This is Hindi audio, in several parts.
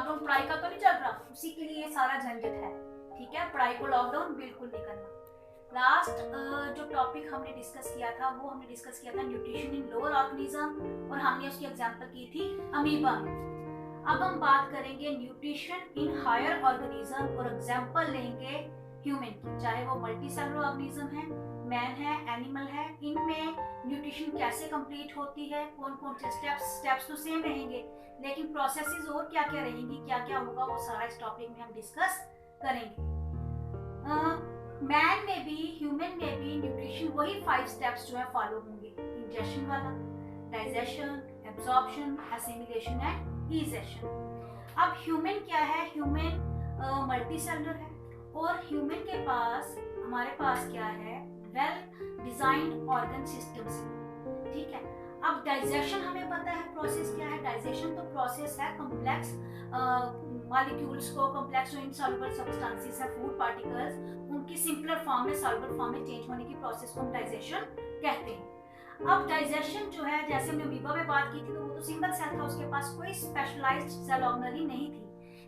लॉकडाउन पढ़ाई का तो नहीं चल रहा, उसी के लिए ये सारा झंझट है। ठीक है, पढ़ाई को लॉकडाउन बिल्कुल नहीं करना। लास्ट जो टॉपिक हमने डिस्कस किया था वो हमने डिस्कस किया था न्यूट्रिशन इन लोअर ऑर्गेनिज्म, और हमने उसकी एग्जांपल की थी अमीबा में। अब हम बात करेंगे न्यूट्रिशन इन हायर ऑर्गेनिज्म और एग्जांपल लेंगे ह्यूमन की, चाहे वो मल्टी सेलुलर ऑर्गेनिज्म है, मैन है, एनिमल है। इनमें न्यूट्रिशन कैसे कंप्लीट होती है, कौन कौन से स्टेप्स तो सेम रहेंगे, लेकिन प्रोसेसेस और क्या क्या रहेंगी, क्या क्या होगा, वो सारा इस टॉपिक में हम डिस्कस करेंगे। मैन में भी ह्यूमन में भी न्यूट्रिशन वही 5 स्टेप्स जो है फॉलो होंगे। इंजेशन वाला, digestion, absorption, assimilation and egestion. अब ह्यूमन क्या है, ह्यूमन मल्टी सेलुलर है, और ह्यूमन के पास हमारे पास क्या है, वेल डिजाइंड ऑर्गन सिस्टम्स। ठीक है, अब डाइजेशन हमें पता है प्रोसेस क्या है। डाइजेशन तो प्रोसेस है कॉम्प्लेक्स मॉलिक्यूल्स को, कॉम्प्लेक्स जो इनसॉल्युबल सब्सटेंसेस है, फूड पार्टिकल्स, उनकी सिंपलर फॉर्म में सॉल्युबल फॉर्म में चेंज होने की प्रोसेस को हम डाइजेशन कहते हैं। अब डाइजेशन जो है, जैसे हमने अमीबा में बात की थी, तो वो तो सिंगल सेल था, उसके पास कोई स्पेशलाइज्ड सेल ऑर्गेनली नहीं थी,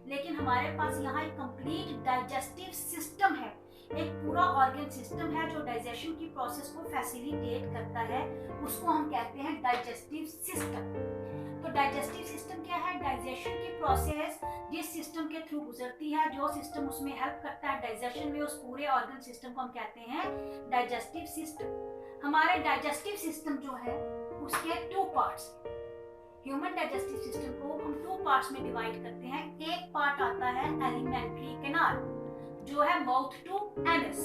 लेकिन हमारे पास यहाँ एक कंप्लीट डाइजेस्टिव सिस्टम है, एक पूरा ऑर्गन सिस्टम है जो डाइजेशन की प्रोसेस को फैसिलिटेट करता है, उसको हम कहते हैं डाइजेस्टिव सिस्टम। तो डाइजेस्टिव सिस्टम क्या है, डाइजेशन की प्रोसेस जिस सिस्टम के थ्रू गुजरती है, जो सिस्टम उसमें हेल्प करता है डाइजेशन में, उस पूरे ऑर्गन सिस्टम को हम कहते हैं डाइजेस्टिव सिस्टम। हमारे डाइजेस्टिव सिस्टम जो है उसके 2 पार्ट्स, ह्यूमन डाइजेस्टिव सिस्टम को हम 2 पार्ट्स में डिवाइड करते हैं। एक पार्ट आता है एलिमेंट्री कैनाल, जो है माउथ टू एनस,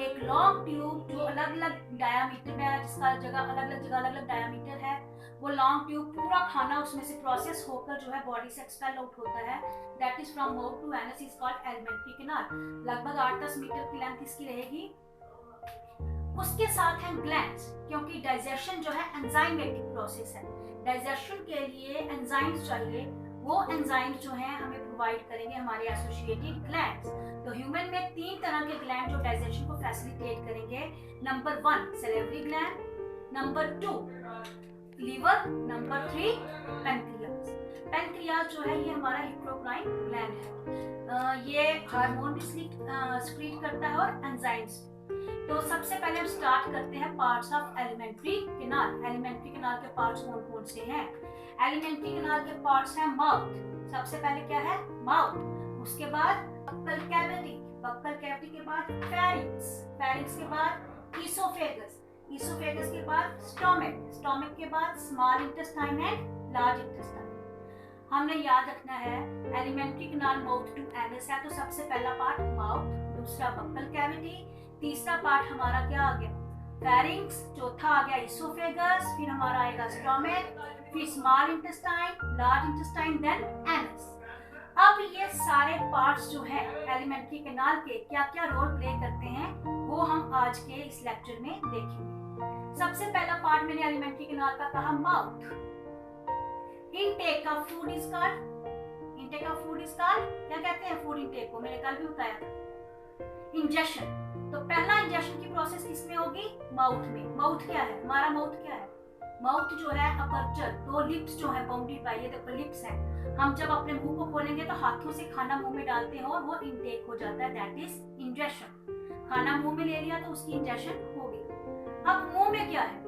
एक लॉन्ग ट्यूब जो अलग अलग डायामीटर में है, जिसका अलग अलग डायामीटर है। वो लॉन्ग ट्यूब पूरा खाना उसमें से प्रोसेस होकर जो है बॉडी से एक्सपेल आउट होता है, that is from mouth to anus is called alimentary canal. लगभग 8-10 मीटर की लेंथ इसकी रहेगी। उसके साथ है ग्लैंड्स, क्योंकि डाइजेशन जो है एंजाइमेटिक प्रोसेस है, डाइजेशन के लिए एंजाइम्स चाहिए, वो एंजाइम्स जो हैं हमें प्रोवाइड करेंगे हमारे एसोसिएटेड ग्लैंड्स। तो ह्यूमन में 3 तरह के ग्लैंड जो डाइजेशन को फैसिलिटेट करेंगे। Number 1 salivary gland, number 2 liver, number 3 pancreas. Pancreas जो है ये हमारा हिप्पोक्राइन ग्लैंड है, ये हार्मोन भी सिक्रीट करता है और एंजाइम्स। तो सबसे पहले हम स्टार्ट करते हैं parts of alimentary canal. Alimentary canal के पार्ट्स कौन कौन से हैं? एलिमेंट्री कैनाल के पार्ट्स हैं माउथ, सबसे पहले क्या है माउथ, उसके बाद बक्कल कैविटी, बक्कल कैविटी के बाद फेरिंक्स, फेरिंक्स के बाद ईसोफेगस, ईसोफेगस के बाद स्टोमक, स्टोमक के बाद small intestine and large intestine. हमने याद रखना है alimentary canal mouth to anus है, तो सबसे पहला पार्ट माउथ, दूसरा बक्कल कैविटी, तीसरा पार्ट हमारा क्या आ गया फेरिंक्स, चौथा आ गया ईसोफेगस, फिर हमारा आएगा स्टोमक, फिर small intestine, large intestine, then anus. अब ये सारे पार्ट्स जो है एलिमेंट्री कैनाल के क्या क्या रोल प्ले करते हैं वो हम आज के इस लेक्चर में देखेंगे। सबसे पहला पार्ट मैंने एलिमेंट्री कैनाल का कहा mouth. Intake of food is called, intake of food is called, क्या कहते हैं फूड इनटेक को, मैंने कल भी बताया था। इंजेशन, तो पहला इंजेक्शन की प्रोसेस किसमें होगी माउथ में। माउथ क्या है, हमारा माउथ क्या है, माउथ जो है अपर्चर, 2 लिप्स जो है बाउंडेड बाय, ये देखो लिप्स है। हम जब अपने मुंह को खोलेंगे तो हाथों से खाना मुंह में डालते हैं और वो इनटेक हो जाता है, दैट इज इंजेक्शन। खाना मुंह में ले लिया तो उसकी इंजेक्शन हो गई। अब मुंह में क्या है,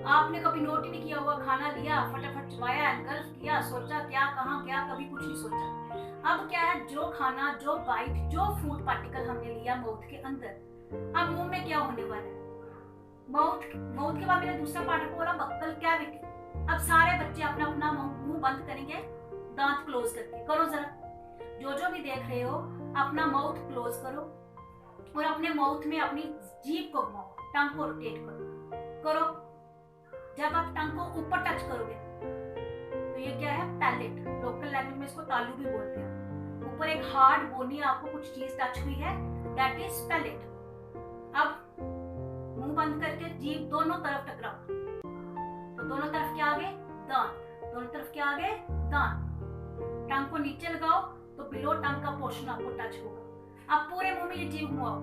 आपने कभी नोट ही नहीं किया हुआ, खाना लिया फटाफट चबाया, एनगल्फ किया, सोचा क्या कहाँ क्या, कभी कुछ नहीं सोचा। अब क्या है, जो खाना, जो बाइट, जो फूड पार्टिकल हमने लिया माउथ के अंदर, अब मुंह में क्या होने वाला है, माउथ, माउथ के बाद मैंने दूसरा पार्ट बोला बक्कल कैविटी। अब सारे बच्चे अपना अपना मुंह बंद करेंगे, दांत क्लोज करके करो जरा, जो भी देख रहे हो अपना माउथ क्लोज करो और अपने माउथ में अपनी जीभ को घुमाओ, टंग को रोटेट करो। जब आप टंग को ऊपर टच करोगे तो ये क्या है पैलेट, लोकल लैंग्वेज में इसको तालू भी बोलते हैं। ऊपर एक हार्ड बोनी आपको कुछ चीज टच हुई है, दैट इज पैलेट। अब मुंह बंद करके जीभ दोनों तरफ टकराओ, तो दोनों तरफ क्या आ गए दांत, दोनों तरफ क्या आ गए दांत। टंग को नीचे लगाओ तो बिलो टंग का पोर्शन आपको टच होगा। अब पूरे मुंह में ये जीभ घुमाओ,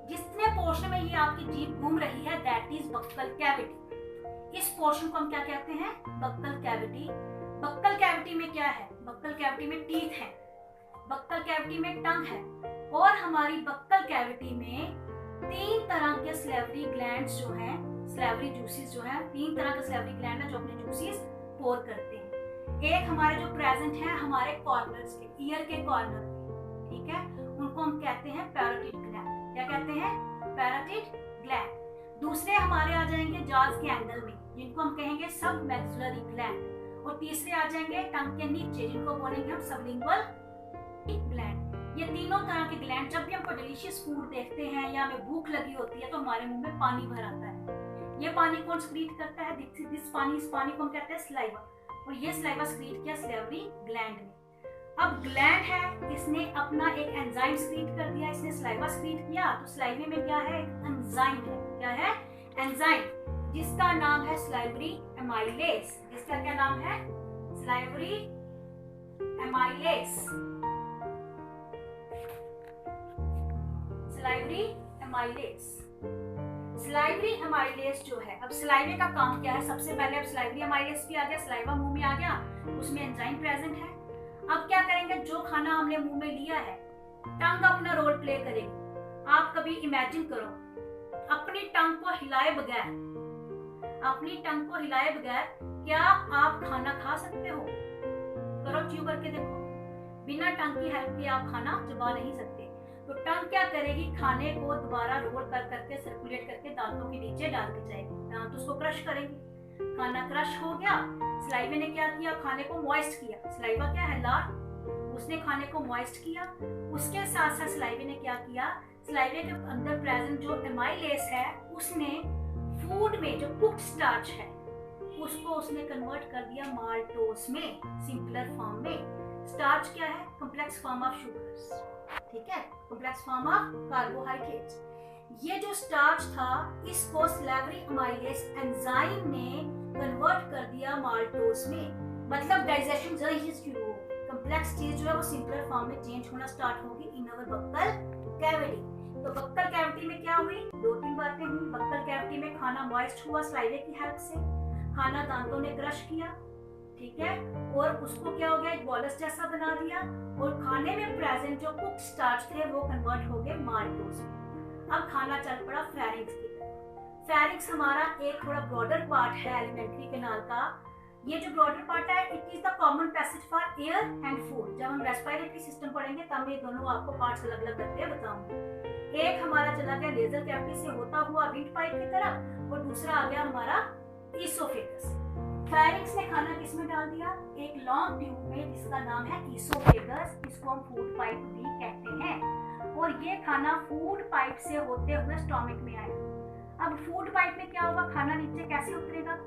जितने पोर्शन में ये आपकी जीभ घूम रही है दैट इज बक्कल कैविटी। इस पोर्शन को हम क्या कहते हैं बक्कल कैविटी। बक्कल कैविटी में क्या है, बक्कल कैविटी में टीथ है, बक्कल कैविटी में टंग है, और हमारी बक्कल कैविटी में 3 तरह के सलेवरी ग्लैंड्स जो हैं, सलेवरी जूसेस जो हैं, 3 तरह के सलेवरी ग्लैंड हैं जो अपने जूसेस पोर करते हैं। एक हमारे जो प्रेजेंट है हमारे कॉर्नर्स के, ईयर के कॉर्नर पे, ठीक है, उनको हम कहते हैं पैरोटिड ग्लैंड। क्या कहते हैं? Parotid gland. दूसरे हमारे आ जाएंगे जॉज के एंगल में, जिनको हम कहेंगे सब मैक्सिलरी ग्लैंड, और तीसरे आ जाएंगे टंग के नीचे, जिनको बोलेंगे हम सबलिंगुअल ग्लैंड। ये तीनों तरह के ग्लैंड, जब भी हमको डिलीशियस फूड देखते हैं या हमें भूख लगी होती है तो हमारे मुंह में पानी भर आता है। ये पानी कौन स्क्रीट करता है? इस पानी को हम कहते हैं स्लाइवा, और ये स्लाइवा स्क्रीट किया सलेवरी ग्लैंड ने। अब ग्लैंड है, इसने अपना एक एंजाइम स्क्रीट कर दिया, इसने सलाइवा स्क्रीट किया, तो सलाइवे में क्या है? एक एंजाइम है। क्या है? एंजाइम, जिसका नाम है सलाइवरी एमाइलेज। इसका क्या नाम है? Salivary amylase. Salivary amylase. Salivary amylase जो है, अब सलाइवे का काम क्या है? सबसे पहले अब सलाइवरी एमाइलेज भी आ गया, सलाइवा मुंह में आ गया, उसमें एंजाइम प्रेजेंट है। अब क्या करेंगे? जो खाना हमने मुंह में लिया है, टंग अपना रोल प्ले करेगी। आप कभी इमेजिन करो, अपनी टंग को हिलाए बगैर, अपनी टंग को हिलाए बगैर क्या आप खाना खा सकते हो? करो, च्यू करके देखो। बिना टंग की हेल्प के आप खाना चबा नहीं सकते। तो टंग क्या करेगी? खाने को दोबारा रोल कर करके सर्कुलेट करके दांतों के नीचे डाल दी जाएगी, दांत उसको क्रश करेंगे। खाना क्रश हो गया, सलाइवे ने क्या किया? खाने को मॉइस्ट किया। सलाइवा क्या है? लार, उसने खाने को मॉइस्ट किया। उसके साथ साथ सलाइवे ने क्या किया? सलाइवे के अंदर प्रेजेंट जो एमाइलेज है, उसने फूड में जो कुक्ड स्टार्च है उसको उसने कन्वर्ट कर दिया माल्टोस में, सिंपलर फॉर्म में। स्टार्च क्या है? कॉम्प्लेक्स फॉर्म ऑफ शुगर्स, ठीक है, कॉम्प्लेक्स फॉर्म ऑफ कार्बोहाइड्रेट्स। ये जो स्टार्च था, इसको सलेवरी एमाइलेज एंजाइम ने कन्वर्ट कर दिया माल्टोस में, मतलब डाइजेशन जल्दी शुरू हो, कॉम्प्लेक्स चीज जो है वो सिंपलर फॉर्म में चेंज होना स्टार्ट होगी इन अवर बक्कल कैविटी। तो बक्कल कैविटी में क्या हुई? 2-3 बातें हुई। बक्कल कैविटी में खाना मॉइस्ट हुआ सलाइवे की हेल्प से, खाना दांतों ने क्रश किया, ठीक है, और उसको क्या हो गया? एक बॉलस जैसा बना दिया, और खाने में प्रेजेंट जो कुक्ड स्टार्च थे वो कन्वर्ट हो गए माल्टोस में। अब खाना चल पड़ा फेरिंक्स की तरफ। फेरिंक्स हमारा एक थोड़ा ब्रॉडर पार्ट है एलिमेंट्री कैनाल का। ये जो ब्रॉडर पार्ट है, it is the common passage for air and food. जब हम रेस्पिरेटरी सिस्टम पढ़ेंगे तब ये दोनों आपको पार्ट्स अलग अलग करके बताऊंगी। एक हमारा चला गया लेजर कैविटी से होता हुआ विंड पाइप की तरफ, और दूसरा आ गया हमारा ईसोफेगस। फेरिंक्स ने खाना किसमें डाल दिया? एक लॉन्ग ट्यूब में, जिसका नाम है ईसोफेगस, इसको हम फूड पाइप भी कहते हैं। और ये खाना फूड पाइप से होते हुए स्टोमक में आएगा। अब फूड पाइप में क्या होगा? खाना नीचे कैसे उतरेगा?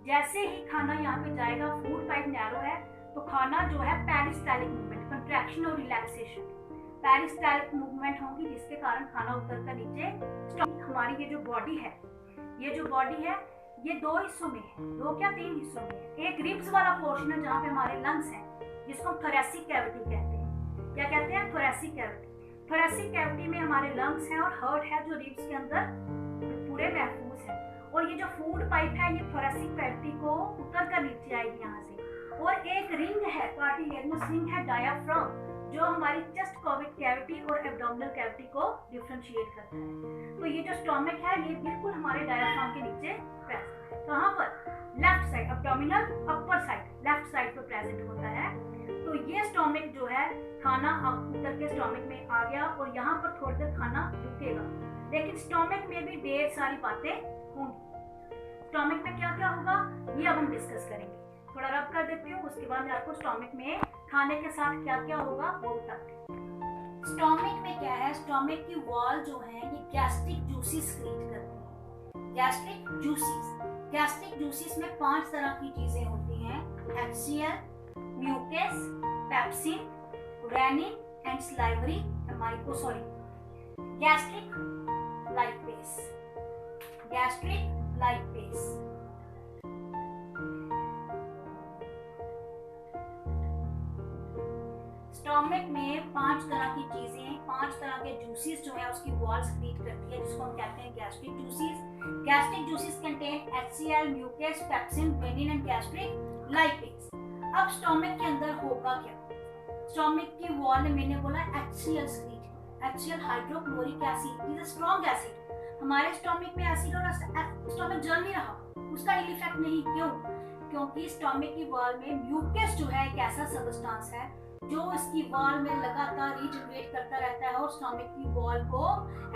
जैसे ही खाना यहाँ पे जाएगा, फूड पाइप नैरो है, तो खाना जो है पेरिस्टालिक मूवमेंट, कंट्रैक्शन और रिलैक्सेशन, पेरिस्टालिक मूवमेंट होगी, जिसके कारण खाना उतर कर नीचे। हमारी ये जो बॉडी है, ये 2 हिस्सों में है, 2 क्या 3 हिस्सों में है। एक रिब्स वाला पोर्शन है जहाँ पे हमारे लंग्स हैं, जिसको हम थोरैसिक कैविटी कहते हैं। क्या कहते हैं? Thoracic cavity. थोरैसिक कैविटी में हमारे लंग्स हैं और हार्ट है जो रिब्स के अंदर पूरे महफूज है। और ये जो फूड पाइप है, ये थोरैसिक कैविटी को उतर कर नीचे आएगी यहाँ से। और एक रिंग है, कार्टिलेजिनस रिंग है, डायाफ्राम, जो हमारी चेस्ट कैविटी और एब्डोमिनल कैविटी को डिफरेंशिएट करता है। तो ये जो स्टोमक है, ये बिल्कुल हमारे डायाफ्राम के नीचे प्रेजेंट है। कहाँ पर? Left side, abdominal upper side, left side पर प्रेजेंट होता है। तो ये स्टोमक जो है, खाना उतर के स्टोमक में आ गया, और यहाँ पर थोड़ी देर खाना रुकेगा। लेकिन स्टोमक में भी ढेर सारी बातें होंगी। स्टोमक में क्या क्या होगा, ये अब हम डिस्कस करेंगे। थोड़ा रब कर देती हूँ, उसके बाद मैं आपको स्टोमक में खाने के साथ क्या क्या होगा वो बताती हूँ। स्टोमक में क्या है? स्टोमक की वॉल जो है, ये गैस्ट्रिक जूसेस क्रिएट करती है। गैस्ट्रिक जूसेस में 5 तरह की चीजें होती हैं: HCl, mucus, pepsin, rennin and salivary gastric lipase. Stomach में 5 तरह की चीजें, 5 तरह के जूसेस जो है उसकी वॉल्स क्रिएट करती है, जिसको हम कहते हैं gastric juices. Gastric juices contain HCl, mucus, pepsin, rennin and gastric lipase. अब स्टोमक के अंदर होगा क्या? स्टोमक की वॉल में मैंने बोला HCl स्क्रीट, HCl hydrochloric acid is a strong acid. हमारे स्टोमक में एसिड और स्टोमक जल नहीं रहा, उसका इल इफेक्ट नहीं। क्यों? क्योंकि स्टोमक की वॉल में म्यूकस जो है एक ऐसा सबस्टेंस है जो इसकी वॉल में लगातार रीजनरेट करता रहता है और स्टोमक की वॉल को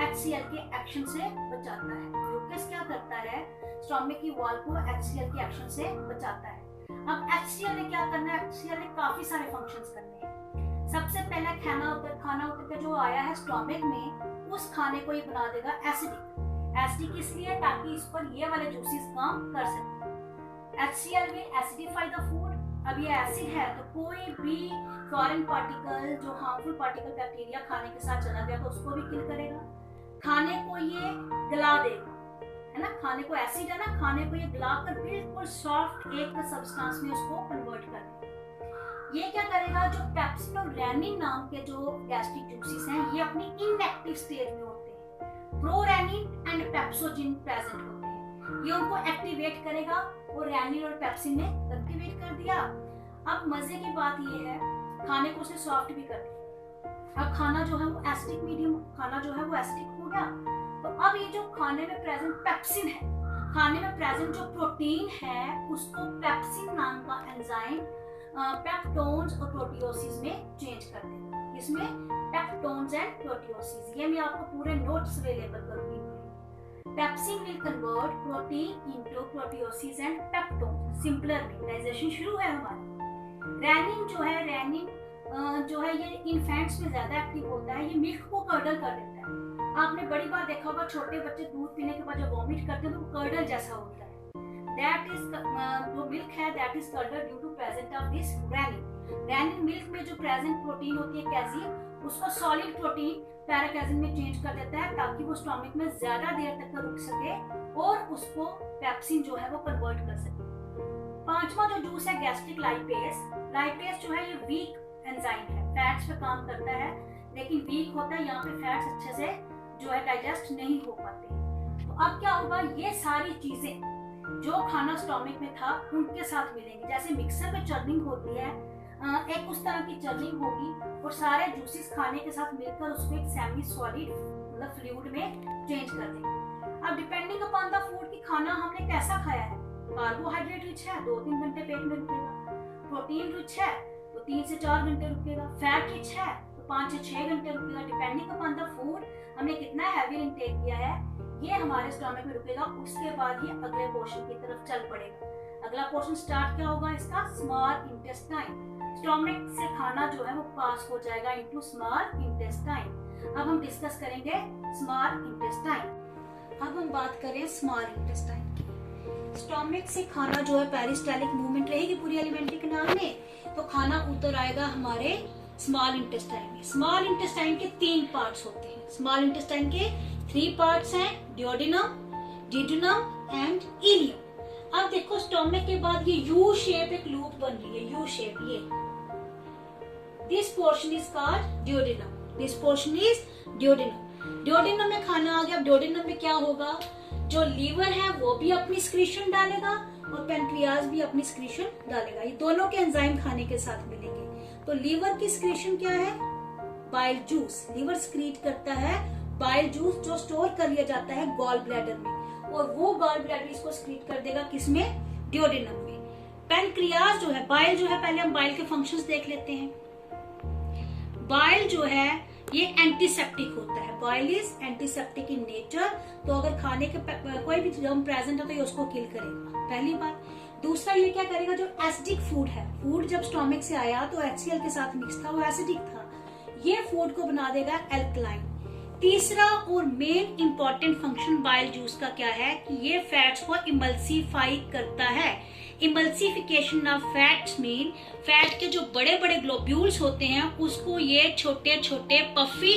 HCl के एक्शन से बचाता है। म्यूकस क्या करता है? स्टोमक की वॉल को HCl के एक्शन से बचाता है। अब HCl ने क्या करना है? HCl ने काफी सारे फंक्शंस करने हैं। सबसे पहले खाना उतर के जो आया है स्टोमक में, उस खाने को ये बना देगा एसिडिक। एसिडिक इसलिए ताकि इस पर ये वाले जूसेस काम कर सके। HCl will acidify the food। अब ये एसिड है तो कोई भी फॉरेन पार्टिकल, जो हार्मफुल पार्टिकल बैक्टीरिया खाने के साथ चला गया तो उसको भी किल करेगा। खाने को ये गला देगा, है ना। खाने को एसिड है ना, खाने को ये गलाकर बिल्कुल सॉफ्ट एक सब्सटेंस में उसको कन्वर्ट कर देगा। ये क्या करेगा? जो पेप्सिन और रेनिन नाम के जो गैस्ट्रिक जूसेस हैं, ये अपनी इनएक्टिव स्टेज में होते हैं। प्रोरेनिन एंड पेप्सोजिन प्रेजेंट होते हैं, ये उनको एक्टिवेट करेगा और रेनिन और पेप्सिन ने एक्टिवेट कर दिया। अब मजे की बात ये है, खाने को उसे सॉफ्ट भी कर दिया। अब खाना जो है वो एसिडिक मीडियम, खाना जो है वो एसिडिक हो गया। तो अब ये जो खाने में प्रेजेंट पेप्सिन है, खाने में प्रेजेंट जो प्रोटीन है, उसको पेप्सिन नाम का एंजाइम पेप्टोन्स और प्रोटियोसिस में चेंज कर देगा। इसमें पेप्टोन्स एंड प्रोटियोसिस, ये मैं आपको पूरे नोट्स अवेलेबल करूंगी। Pepsin will convert protein into proteoses and peptones। Simpler में डाइजेशन शुरू है हमारा। रेनिन जो है ये इन्फेंट्स में ज्यादा एक्टिव होता है, ये मिल्क को कर्डल कर देता है। आपने बड़ी बार देखा होगा छोटे बच्चे दूध पीने के बाद जब वॉमिट करते हैं तो कर्डल जैसा होता है। दैट इज जो मिल्क है, that is curdle due to present of this rennin. Rennin milk में जो प्रेजेंट प्रोटीन होती है कैज़ीन, उसको सॉलिड प्रोटीन पैराकाइजिन में चेंज कर देता है ताकि वो स्टोमक में ज्यादा देर तक रुक सके और उसको पेप्सिन जो है वो कन्वर्ट कर सके। पांचवा जो जूस है गैस्ट्रिक लाइपेज। लाइपेज जो है ये वीक एंजाइम है, फैट्स पे काम करता है लेकिन वीक होता है, यहाँ पे फैट्स अच्छे से जो है डाइजेस्ट नहीं हो पाते। तो अब क्या होगा? ये सारी चीजें जो खाना स्टोमक में था उनके साथ मिलेंगी। जैसे मिक्सर में चर्निंग होती है, एक उस तरह की चर्निंग होगी और सारे जूसेस खाने के साथ मिलकर उसको एक सेमी सॉलिड मतलब फ्लूइड में चेंज कर देंगे। अब डिपेंडिंग अपॉन द फूड की खाना हमने कैसा खाया है, कार्बोहाइड्रेट रिच है 2-3 घंटे पेट में रुकेगा, प्रोटीन रिच है तो 3 से 4 घंटे रुकेगा, फैट रिच है तो 5 से 6 घंटे रुकेगा। डिपेंडिंग अपॉन द फूड हमने कितना हैवी इंटेक किया है, ये हमारे स्टोमक में रुकेगा। उसके बाद ये अगले पोर्शन की तरफ चल पड़ेगा। अगला पोर्शन स्टार्ट क्या होगा इसका? Small intestine. स्टोमक से खाना जो है वो पास हो जाएगा इनटू स्मॉल इंटेस्टाइन। अब हम डिस्कस करेंगे स्मॉल इंटेस्टाइन। अब हम बात करें स्मॉल इंटेस्टाइन की। स्टोमक से खाना जो है पेरिस्टालिक मूवमेंट रहेगी पूरी एलिमेंट्री कैनाल में, तो खाना उतर आएगा हमारे स्मॉल इंटेस्टाइन में। स्मॉल इंटेस्टाइन के 3 पार्ट्स होते हैं। स्मॉल इंटेस्टाइन के 3 पार्ट्स हैं, ड्यूोडेनम, जेजुनम एंड इलियम। अब देखो स्टोमक के बाद ये यू शेप एक लूप बन रही है, यू शेप। ये this portion is called duodenum, this portion is duodenum. Duodenum में खाना आ गया। अब ड्यूोडेनम में क्या होगा? जो लीवर है वो भी अपनी स्क्रीशन डालेगा और पेनक्रियाज भी अपनी स्क्रीशन डालेगा। ये दोनों के एंजाइम खाने के साथ मिलेंगे। तो लीवर की स्क्रीशन क्या है? Bile juice. लीवर स्क्रीट करता है बाइल जूस जो स्टोर कर लिया जाता है गॉल ब्लैडर में, और वो गॉल ब्लैडर इसको स्क्रीट कर देगा किसमें? ड्यूोडेनम में। पेनक्रियाज जो है, बाइल जो है, पहले हम बाइल के फंक्शंस देख लेते हैं। बाइल जो है ये एंटीसेप्टिक होता है। Bile is antiseptic in nature. तो अगर खाने के कोई भी जर्म प्रेजेंट है तो ये उसको किल करेगा, पहली बात। दूसरा ये क्या करेगा? जो एसिडिक फूड है, फूड जब स्टोमक से आया तो HCl के साथ मिक्स था, वो एसिडिक था, ये फूड को बना देगा एल्कलाइन। तीसरा और main important function bile juice का क्या है कि ये फैट्स को इमल्सिफाई करता है। Emulsification of fats mean fat के जो बड़े बड़े ग्लोब्यूल्स होते हैं उसको ये छोटे छोटे पफी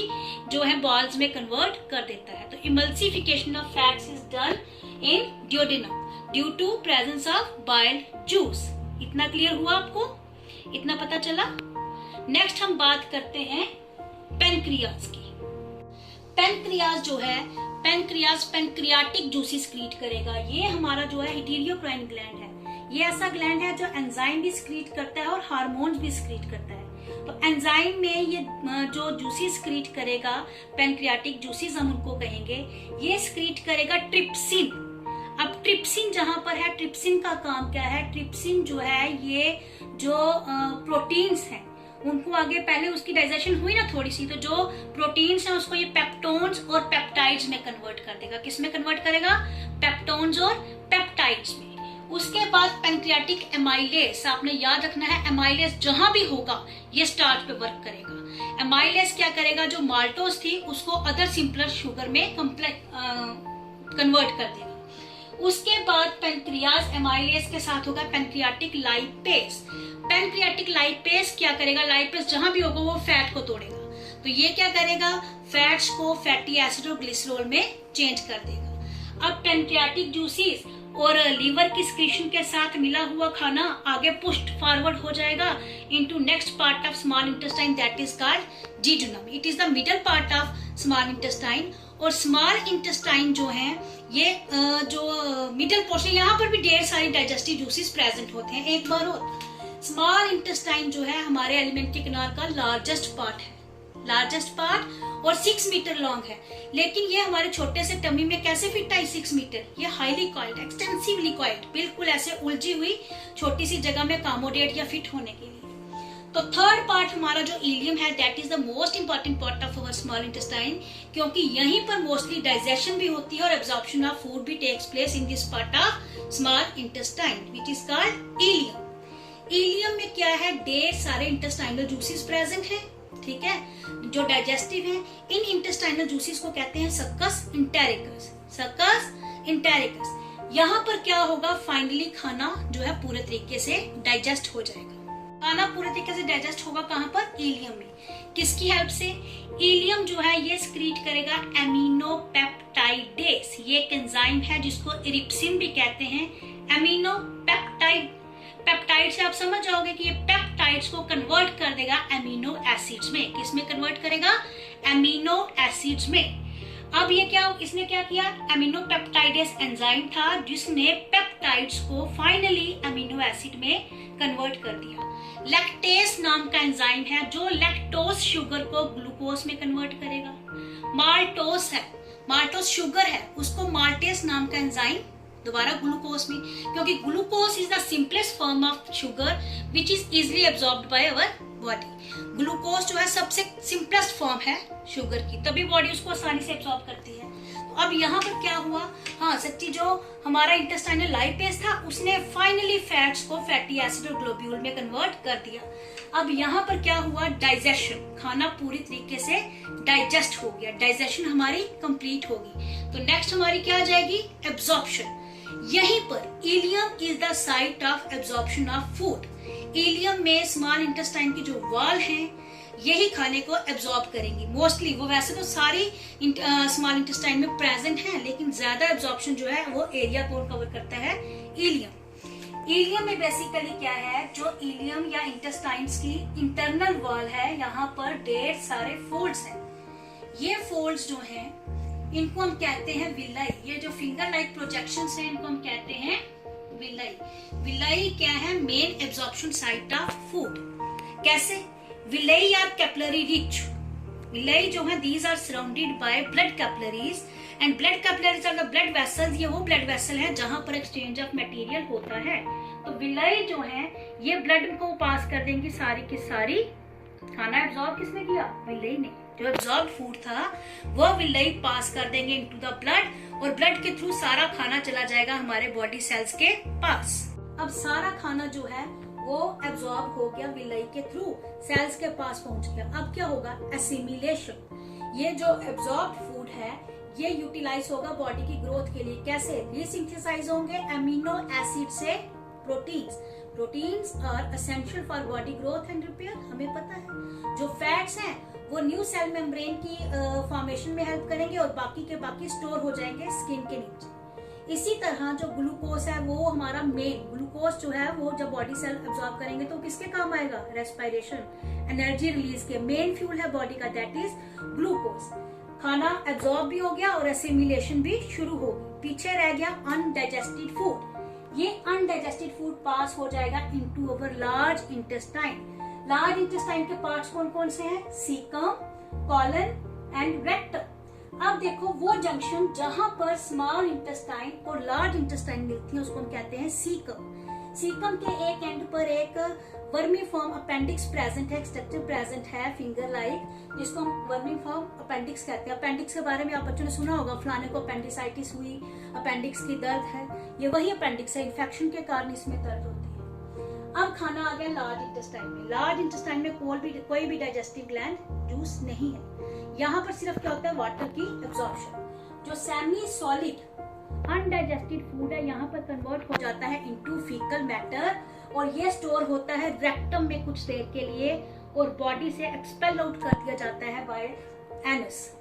जो है बॉल्स में कन्वर्ट कर देता है। तो emulsification of fats is done in duodenum due to presence of bile juice. इतना क्लियर हुआ आपको? इतना पता चला? नेक्स्ट हम बात करते हैं पेनक्रियाज की। पेनक्रियाज जो है, पेनक्रियाज पेनक्रियाटिक जूसेस क्रिएट करेगा। ये हमारा जो है हिटीरियोक्राइन ग्लैंड है, ये ऐसा ग्लैंड है जो एंजाइम भी सिक्रीट करता है और हार्मोन्स भी सिक्रीट करता है। तो एंजाइम में ये जो जूसीज सिक्रीट करेगा, पैनक्रियाटिक जूसीज हम उनको कहेंगे, ये सिक्रीट करेगा ट्रिप्सिन। अब ट्रिप्सिन जहां पर है, ट्रिप्सिन का काम क्या है? ट्रिप्सिन जो है ये जो प्रोटीन्स हैं उनको आगे, पहले उसकी डाइजेशन हुई ना थोड़ी सी, तो जो प्रोटीन्स हैं उसको ये पेप्टोन्स और पेप्टाइड्स में कन्वर्ट कर देगा। किस में कन्वर्ट करेगा? पेप्टोन्स और पेप्टाइड्स में। उसके बाद पैनक्रियाटिक एमाइलेज, आपने याद रखना है एमाइलेज जहां भी होगा ये स्टार्च पे वर्क करेगा। एमाइलेज क्या करेगा? जो माल्टोज थी उसको अदर सिंपलर शुगर में कन्वर्ट कर देगा। उसके बाद पैनक्रियाज एमाइलेज के साथ होगा पैनक्रियाटिक लाइपेज। पैनक्रियाटिक लाइपेज क्या करेगा? लाइपेज जहां भी होगा वो फैट को तोड़ेगा, तो ये क्या करेगा? फैट्स को फैटी एसिड और ग्लिसरॉल में चेंज कर देगा। अब पैनक्रियाटिक जूसीज और लीवर की सिक्रीशन के साथ मिला हुआ खाना आगे पुश्ड फॉरवर्ड हो जाएगा into next part of small intestine, that is called jejunum. It is the middle part of small intestine. और स्मॉल इंटेस्टाइन जो है ये जो मिडल पोर्शन, यहाँ पर भी ढेर सारी डाइजेस्टिव जूसेस प्रेजेंट होते हैं। एक बार और, स्मॉल इंटेस्टाइन जो है हमारे एलिमेंट्री कैनाल का लार्जेस्ट पार्ट है, लार्जेस्ट पार्ट, और 6 मीटर लॉन्ग है। लेकिन ये हमारे छोटे से टमी में कैसे फिट है 6 मीटर? ये हाईली कॉइल्ड, एक्सटेंसिवली कॉइल्ड, बिल्कुल ऐसे उलझी हुई छोटी सी जगह में अकोमोडेट या फिट होने के लिए। तो थर्ड पार्ट हमारा जो इलियम है, that is the most important part of our small intestine, क्योंकि यहीं पर मोस्टली डाइजेशन भी होती है और एब्जॉर्प्शन ऑफ फूड भी takes place in this part of small intestine which is called ileum. Ileum में क्या है? ढेर सारे इंटेस्टाइनल जूसेस प्रेजेंट हैं, ठीक है, जो डाइजेस्टिव हैं। इन इंटेस्टाइनल जूसेस को कहते हैं सक्कस इंटेरिकस, सक्कस इंटेरिकस। यहाँ पर क्या होगा? फाइनली खाना जो है पूरे तरीके से डाइजेस्ट हो जाएगा। खाना पूरे तरीके से डाइजेस्ट होगा कहाँ पर? इलियम में। किसकी हेल्प से? इलियम जो है ये सिक्रीट करेगा एमिनो पेप्टाइडेस। ये एक एंजाइम है जिसको इरिप्सिन भी कहते हैं। एमिनो पेप्टाइड, पेप्टाइड से आप समझ जाओगे कि ये पेप्टाइड्स को कन्वर्ट कर देगा एमिनो एसिड्स में। किस में कन्वर्ट करेगा? एमिनो एसिड्स में। अब ये क्या, इसने क्या किया? एमिनो पेप्टाइडेस एंजाइम था जिसने पेप्टाइड्स को फाइनली एमिनो एसिड में कन्वर्ट कर दिया। लैक्टेस नाम का एंजाइम है जो लैक्टोज शुगर को ग्लूकोज में कन्वर्ट करेगा। माल्टोस है, माल्टोस शुगर है, उसको माल्टेस नाम का एंजाइम दोबारा ग्लूकोज में, क्योंकि glucose is the simplest form of sugar which is easily absorbed by our body. Glucose जो है सबसे सिंपलेस्ट फॉर्म है शुगर की, तभी बॉडी उसको आसानी से एब्जॉर्ब करती है। तो अब यहाँ पर क्या हुआ? हाँ सच्ची, जो हमारा इंटेस्टाइनल लाइपेज था उसने फाइनली फैट्स को फैटी एसिड और ग्लोब्यूल में कन्वर्ट कर दिया। अब यहाँ पर क्या हुआ? डाइजेशन, खाना पूरी तरीके से डाइजेस्ट हो गया, डाइजेशन हमारी कंप्लीट होगी। तो नेक्स्ट हमारी क्या आ जाएगी? एब्जॉर्प्शन। यहीं पर ileum is the site of absorption of food. Ileum में स्मॉल इंटेस्टाइन की जो वॉल है यही खाने को एब्जॉर्ब करेंगी मोस्टली। वो वैसे तो सारी स्मॉल इंटेस्टाइन में प्रेजेंट है, लेकिन ज्यादा एब्जॉर्प्शन जो है वो एरिया को कवर करता है इलियम। इलियम में बेसिकली क्या है? जो इलियम या इंटेस्टाइन्स की इंटरनल वॉल है, यहाँ पर ढेर सारे फोल्ड्स हैं। ये फोल्ड्स जो हैं इनको हम कहते हैं विलाई। ये जो फिंगर लाइक प्रोजेक्शंस हैं इनको हम कहते हैं विलाई। विलाई क्या है? Main absorption site of food. कैसे? Villi are capillary rich. Villi जो है these are surrounded by blood capillaries, and blood capillaries are the blood vessels. ये वो ब्लड वेसल है जहां पर एक्सचेंज ऑफ मटेरियल होता है। तो विलाई जो है ये ब्लड को पास कर देंगी सारी की सारी। खाना एब्जॉर्ब किसने किया? विलाई ने। जो एब्जॉर्ब फूड था वो विलाई पास कर देंगे इनटू द ब्लड, और ब्लड के थ्रू सारा खाना चला जाएगा हमारे बॉडी सेल्स के पास। अब सारा खाना जो है वो एब्जॉर्ब हो गया विलाई के थ्रू, सेल्स के पास पहुंच गया। अब क्या होगा? एसिमिलेशन। ये जो एब्जॉर्ब फूड है ये यूटिलाइज होगा बॉडी की ग्रोथ के लिए। कैसे? रीसिंथेसाइज होंगे एमिनो एसिड से proteins. Proteins are essential for body growth and repair, हमें पता है। जो फैट्स हैं वो न्यू सेल मेम्ब्रेन की फॉर्मेशन में हेल्प करेंगे और बाकी के बाकी स्टोर हो जाएंगे स्किन के नीचे। इसी तरह जो ग्लूकोज है वो हमारा मेन, ग्लूकोज जो है वो जब बॉडी सेल एब्जॉर्ब करेंगे तो किसके काम आएगा? रेस्पिरेशन, एनर्जी रिलीज के। मेन फ्यूल है बॉडी का, दैट इज ग्लूकोज। खाना एब्जॉर्ब भी हो गया और एसिमिलेशन भी शुरू हो गई। पीछे रह गया अनडाइजेस्टेड फूड। ये अनडाइजेस्टेड फूड पास हो जाएगा इनटू अवर लार्ज इंटेस्टाइन। लार्ज इंटेस्टाइन के पार्ट्स कौन कौन से हैं? Caecum, colon and rectum. अब देखो वो जंक्शन जहां पर स्मॉल इंटेस्टाइन और लार्ज इंटेस्टाइन मिलती है उसको हम कहते हैं सीकम। सीकम के एक एंड पर एक वर्मीफॉर्म अपेंडिक्स प्रेजेंट है, स्ट्रक्चर प्रेजेंट है फिंगर लाइक, जिसको हम वर्मीफॉर्म अपेंडिक्स कहते हैं। अपेंडिक्स के बारे में आप बच्चों ने सुना होगा, फलाने को अपेंडिसाइटिस हुई, अपेंडिक्स की दर्द है, ये वही अपेंडिक्स है, इन्फेक्शन के कारण इसमें दर्द होती है। अब खाना आ गया लार्ज इंटेस्टाइन में। लार्ज इंटेस्टाइन में कोई भी डाइजेस्टिव ग्लैंड यूज नहीं है। यहाँ पर सिर्फ क्या होता है? वाटर की एब्जॉर्प्शन। जो सेमी सॉलिड अनडाइजेस्टेड फूड है यहाँ पर कन्वर्ट हो जाता है इनटू फीकल मैटर और ये स्टोर होता है रेक्टम में कुछ देर के लिए और बॉडी से एक्सपेल आउट कर दिया जाता है बाय एनस।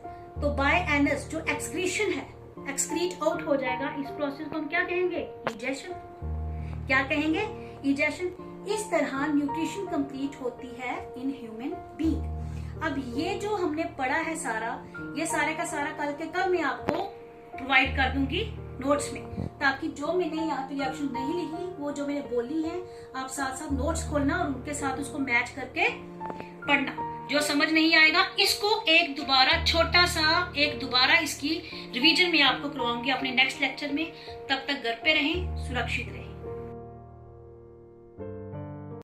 तो बाय एनस जो एक्सक्रीशन है, एक्सक्रीट आउट हो जाएगा। इस प्रोसेस को हम क्या कहेंगे? इजेशन। क्या कहेंगे? इजेशन। इस तरह न्यूट्रिशन कंप्लीट होती है इन ह्यूमन बीइंग। अब ये जो हमने पढ़ा है सारा, ये सारे का सारा कल के कल मैं आपको प्रोवाइड कर दूंगी नोट्स में, ताकि जो मैंने यहाँ पे रिएक्शन नहीं लिखी वो जो मैंने बोली है आप साथ साथ नोट्स खोलना और उनके साथ उसको मैच करके पढ़ना। जो समझ नहीं आएगा इसको एक दोबारा इसकी रिवीजन में आपको करवाऊंगी अपने नेक्स्ट लेक्चर में। तब तक घर पे रहें, सुरक्षित रहें।